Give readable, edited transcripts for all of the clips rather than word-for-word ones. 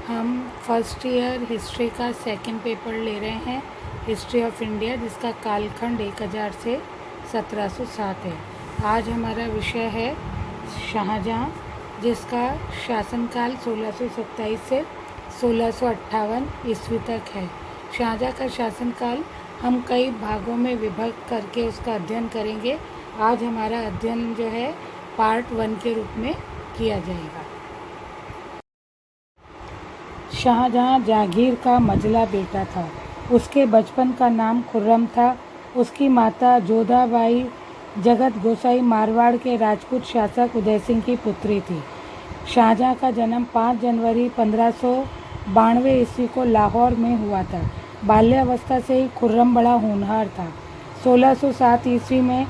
हम first year history का second paper ले रहे हैं, हिस्ट्री ऑफ इंडिया, जिसका कालखंड 1000 से 1707 है। आज हमारा विषय है शाहजहाँ, जिसका शासनकाल 1627 से 1658 ईस्वी तक है। शाहजहाँ का शासनकाल हम कई भागों में विभक्त करके उसका अध्ययन करेंगे। आज हमारा अध्ययन जो है पार्ट 1 के रूप में किया जाएगा। शाहजहाँ जहांगीर का मझला बेटा था। उसके बचपन का नाम खुर्रम था। उसकी माता जोधाबाई जगत गोसाई मारवाड़ के राजपूत शासक उदय सिंह की पुत्री थी। शाहजहाँ का जन्म 5 जनवरी 1592 ईस्वी को लाहौर में हुआ था। बाल्यावस्था से ही खुर्रम बड़ा होनहार था। 1607 ईस्वी में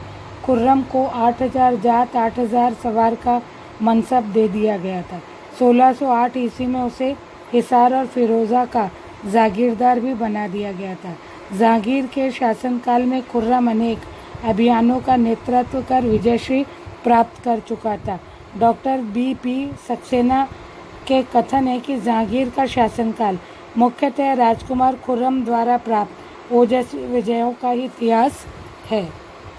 खुर्रम को 8000 जात 8000 सवार का मनसब दे दिया गया था। 1608 ईस्वी में उसे हिसार और फिरोज़ा का जागीरदार भी बना दिया गया था। जहांगीर के शासनकाल में खुर्रम अनेक अभियानों का नेतृत्व कर विजयश्री प्राप्त कर चुका था। Doctor B.P. सक्सेना के कथन है कि जहांगीर का शासनकाल मुख्यतः राजकुमार खुर्रम द्वारा प्राप्त ओजस्वी विजयों का इतिहास है।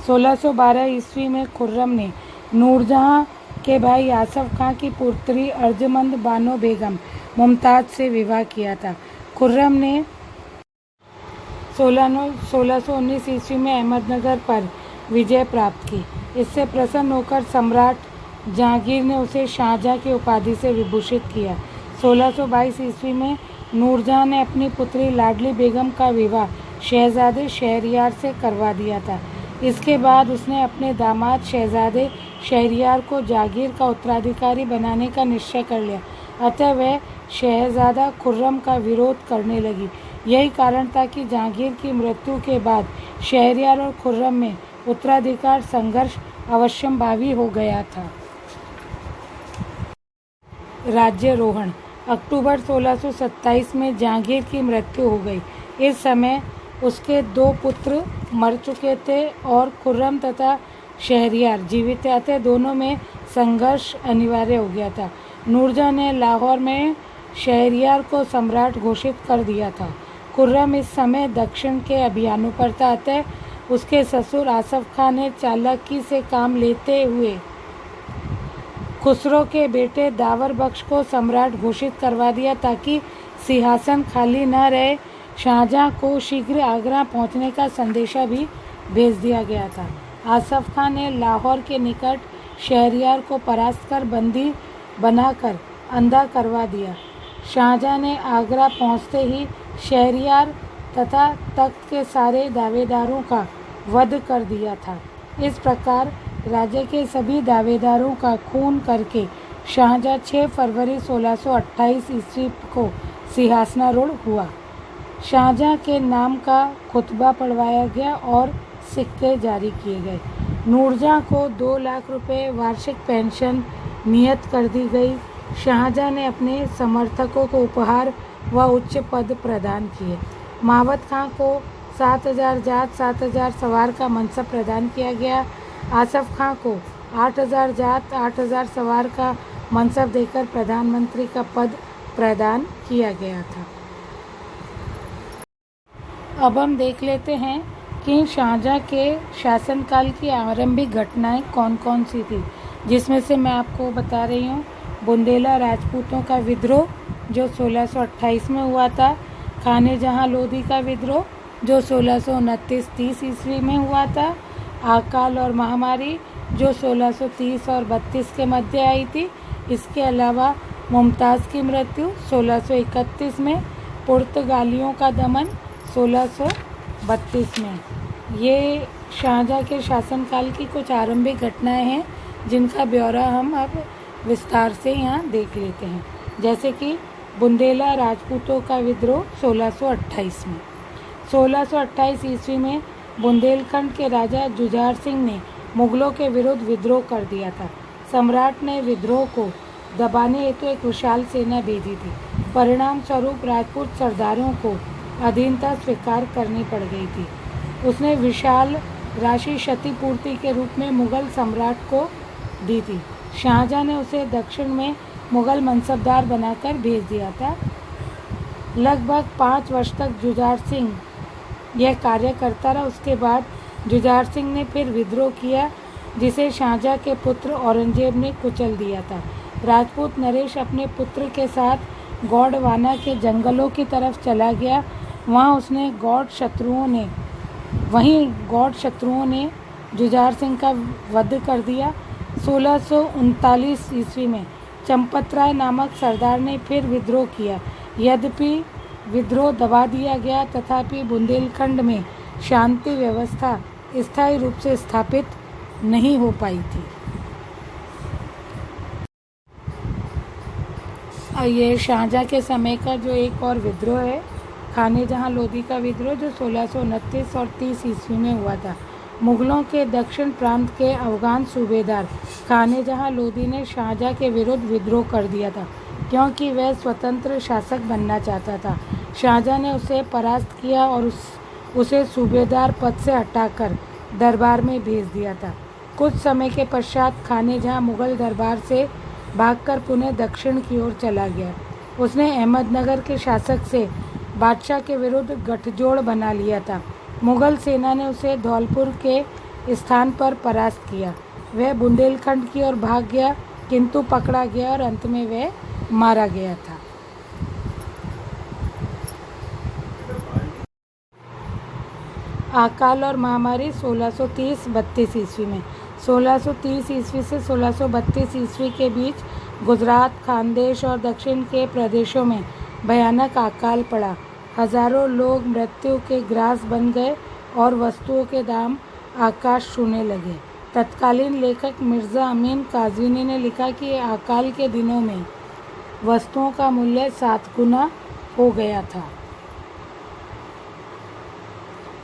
1612 ईस्वी में खुर्रम ने नूरजहाँ के भाई आसफ खां की पुत्री अर्जमंद बानो बेगम मुमताज़ से विवाह किया था। खुर्रम ने 1619 ईस्वी में अहमदनगर पर विजय प्राप्त की। इससे प्रसन्न होकर सम्राट जहांगीर ने उसे शाहजहाँ की उपाधि से विभूषित किया। 1622 ईस्वी में नूरजहाँ ने अपनी पुत्री लाडली बेगम का विवाह शहजादे शहरयार से करवा दिया था। इसके बाद उसने अपने दामाद शहजादे शहरयार को जागीर का उत्तराधिकारी बनाने का निश्चय कर लिया। अतः वह शहजादा खुर्रम का विरोध करने लगी। यही कारण था कि जहांगीर की मृत्यु के बाद शहरयार और खुर्रम में उत्तराधिकार संघर्ष अवश्यंभावी हो गया था। राज्यारोहण। अक्टूबर 1627 में जहांगीर की मृत्यु हो गई। इस समय उसके 2 पुत्र मर चुके थे और खुर्रम तथा शहरयार जीवित थे। दोनों में संघर्ष अनिवार्य हो गया था। नूरजहाँ ने लाहौर में शहरयार को सम्राट घोषित कर दिया था। खुर्रम इस समय दक्षिण के अभियानों पर था। अतः उसके ससुर आसफ खां ने चालाकी से काम लेते हुए खुसरो के बेटे दावर बख्श को सम्राट घोषित करवा दिया ताकि सिंहासन खाली न रहे। शाहजहाँ को शीघ्र आगरा पहुंचने का संदेशा भी भेज दिया गया था। आसफ खां ने लाहौर के निकट शहरयार को परास्त कर बंदी बनाकर अंधा करवा दिया। शाहजहाँ ने आगरा पहुंचते ही शहरयार तथा तख्त के सारे दावेदारों का वध कर दिया था। इस प्रकार राज्य के सभी दावेदारों का खून करके शाहजहाँ 6 फरवरी 1628 ईस्वी को सिंहासनारूढ़ हुआ। शाहजहाँ के नाम का खुतबा पढ़वाया गया और सिक्के जारी किए गए। नूरजहाँ को 2 लाख रुपए वार्षिक पेंशन नियत कर दी गई। शाहजहाँ ने अपने समर्थकों को उपहार व उच्च पद प्रदान किए। मावत खां को 7000 जात 7000 सवार का मनसब प्रदान किया गया। आसफ खां को 8000 जात 8000 सवार का मनसब देकर प्रधानमंत्री का पद प्रदान किया गया था। अब हम देख लेते हैं कि शाहजहाँ के शासनकाल की आरंभिक घटनाएं कौन कौन सी थी, जिसमें से मैं आपको बता रही हूँ। बुंदेला राजपूतों का विद्रोह जो 1628 में हुआ था। खाने जहाँ लोधी का विद्रोह जो 1629-30 ईस्वी में हुआ था। अकाल और महामारी जो 1630 और 32 के मध्य आई थी। इसके अलावा मुमताज़ की मृत्यु 1631 में। पुर्तगालियों का दमन 1632 में। ये शाहजहाँ के शासनकाल की कुछ आरंभिक घटनाएं हैं जिनका ब्यौरा हम अब विस्तार से यहाँ देख लेते हैं। जैसे कि बुंदेला राजपूतों का विद्रोह 1628 में। 1628 ईस्वी में बुंदेलखंड के राजा जुझार सिंह ने मुगलों के विरुद्ध विद्रोह कर दिया था। सम्राट ने विद्रोह को दबाने हेतु एक विशाल सेना भेजी थी। परिणाम स्वरूप राजपूत सरदारों को अधीनता स्वीकार करनी पड़ गई थी। उसने विशाल राशि क्षतिपूर्ति के रूप में मुगल सम्राट को दी थी। शाहजहाँ ने उसे दक्षिण में मुगल मनसबदार बनाकर भेज दिया था। लगभग 5 वर्ष तक जुझार सिंह यह कार्य करता रहा। उसके बाद जुझार सिंह ने फिर विद्रोह किया, जिसे शाहजहाँ के पुत्र औरंगजेब ने कुचल दिया था। राजपूत नरेश अपने पुत्र के साथ गोंडवाना के जंगलों की तरफ चला गया। वहीं गौड़ शत्रुओं ने जुझार सिंह का वध कर दिया। 1639 ईस्वी में चंपतराय नामक सरदार ने फिर विद्रोह किया। यद्यपि विद्रोह दबा दिया गया, तथापि बुंदेलखंड में शांति व्यवस्था स्थायी रूप से स्थापित नहीं हो पाई थी। और ये शाहजहाँ के समय का जो एक और विद्रोह है, खानेजहाँ लोदी का विद्रोह, जो 1629 और 30 ईस्वी में हुआ था। मुगलों के दक्षिण प्रांत के अफगान सूबेदार खानेजहाँ लोदी ने शाहजहाँ के विरुद्ध विद्रोह कर दिया था, क्योंकि वह स्वतंत्र शासक बनना चाहता था। शाहजहाँ ने उसे परास्त किया और उसे सूबेदार पद से हटाकर दरबार में भेज दिया था। कुछ समय के पश्चात खानेजहाँ मुगल दरबार से भागकर पुनः दक्षिण की ओर चला गया। उसने अहमदनगर के शासक से बादशाह के विरुद्ध गठजोड़ बना लिया था। मुगल सेना ने उसे धौलपुर के स्थान पर परास्त किया। वह बुंदेलखंड की ओर भाग गया, किंतु पकड़ा गया और अंत में वह मारा गया था। अकाल और महामारी 1630-32 ईस्वी में 1630 ईस्वी से 1632 ईस्वी के बीच गुजरात, खानदेश और दक्षिण के प्रदेशों में भयानक अकाल पड़ा। हजारों लोग मृत्यु के ग्रास बन गए और वस्तुओं के दाम आकाश छूने लगे। तत्कालीन लेखक मिर्ज़ा अमीन काज़वीनी ने लिखा कि अकाल के दिनों में वस्तुओं का मूल्य 7 गुना हो गया था।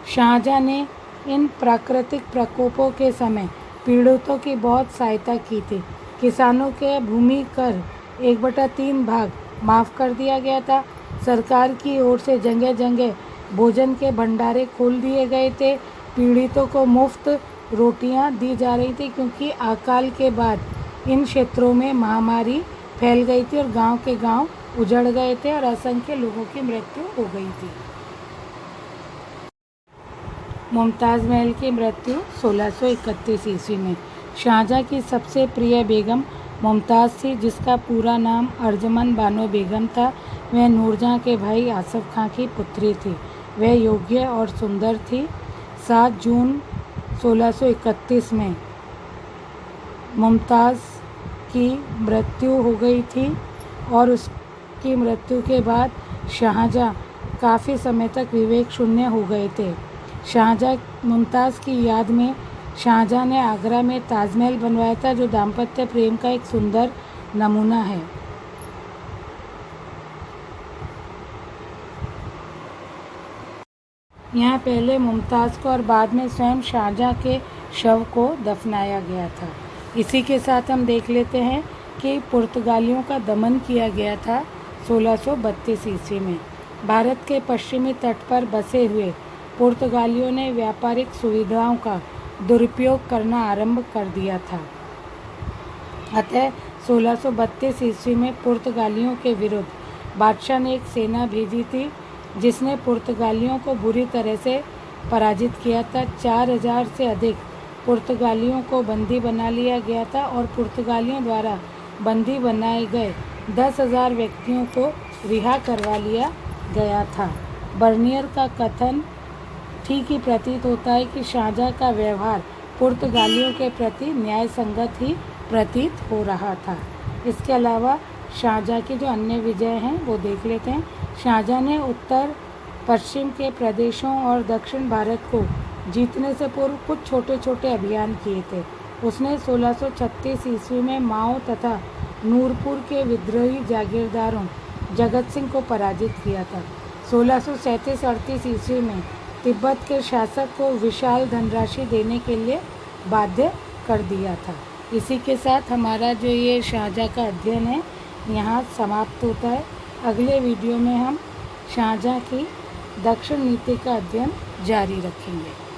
शाहजहाँ ने इन प्राकृतिक प्रकोपों के समय पीड़ितों की बहुत सहायता की थी। किसानों के भूमि कर 1/3 भाग माफ़ कर दिया गया था। सरकार की ओर से जगह जगह भोजन के भंडारे खोल दिए गए थे। पीड़ितों को मुफ्त रोटियां दी जा रही थी, क्योंकि अकाल के बाद इन क्षेत्रों में महामारी फैल गई थी और गांव के गांव उजड़ गए थे और असंख्य लोगों की मृत्यु हो गई थी। मुमताज़ महल की मृत्यु 1631 ईस्वी में। शाहजहाँ की सबसे प्रिय बेगम मुमताज़ थी, जिसका पूरा नाम अर्जमन बानो बेगम था। वह नूरजहाँ के भाई आसफ खां की पुत्री थी। वह योग्य और सुंदर थी। 7 जून 1631 में मुमताज़ की मृत्यु हो गई थी और उसकी मृत्यु के बाद शाहजहाँ काफ़ी समय तक विवेक शून्य हो गए थे। शाहजहाँ मुमताज़ की याद में शाहजहाँ ने आगरा में ताजमहल बनवाया था, जो दाम्पत्य प्रेम का एक सुंदर नमूना है। यहाँ पहले मुमताज़ को और बाद में स्वयं शाहजहाँ के शव को दफनाया गया था। इसी के साथ हम देख लेते हैं कि पुर्तगालियों का दमन किया गया था 1632 ईस्वी में। भारत के पश्चिमी तट पर बसे हुए पुर्तगालियों ने व्यापारिक सुविधाओं का दुरुपयोग करना आरंभ कर दिया था। अतः 1632 ईस्वी में पुर्तगालियों के विरुद्ध बादशाह ने एक सेना भेजी थी, जिसने पुर्तगालियों को बुरी तरह से पराजित किया था। 4000 से अधिक पुर्तगालियों को बंदी बना लिया गया था और पुर्तगालियों द्वारा बंदी बनाए गए 10,000 व्यक्तियों को रिहा करवा लिया गया था। बर्नियर का कथन ठीक ही प्रतीत होता है कि शाहजहाँ का व्यवहार पुर्तगालियों के प्रति न्याय संगत ही प्रतीत हो रहा था। इसके अलावा शाहजहाँ की जो अन्य विजय हैं वो देख लेते हैं। शाहजहाँ ने उत्तर पश्चिम के प्रदेशों और दक्षिण भारत को जीतने से पूर्व कुछ छोटे छोटे अभियान किए थे। उसने 1636 ईस्वी में माओ तथा नूरपुर के विद्रोही जागीरदारों जगत सिंह को पराजित किया था। 1637-38 ईस्वी में तिब्बत के शासक को विशाल धनराशि देने के लिए बाध्य कर दिया था। इसी के साथ हमारा जो ये शाहजहाँ का अध्ययन है यहाँ समाप्त होता है। अगले वीडियो में हम शाहजहाँ की दक्षिण नीति का अध्ययन जारी रखेंगे।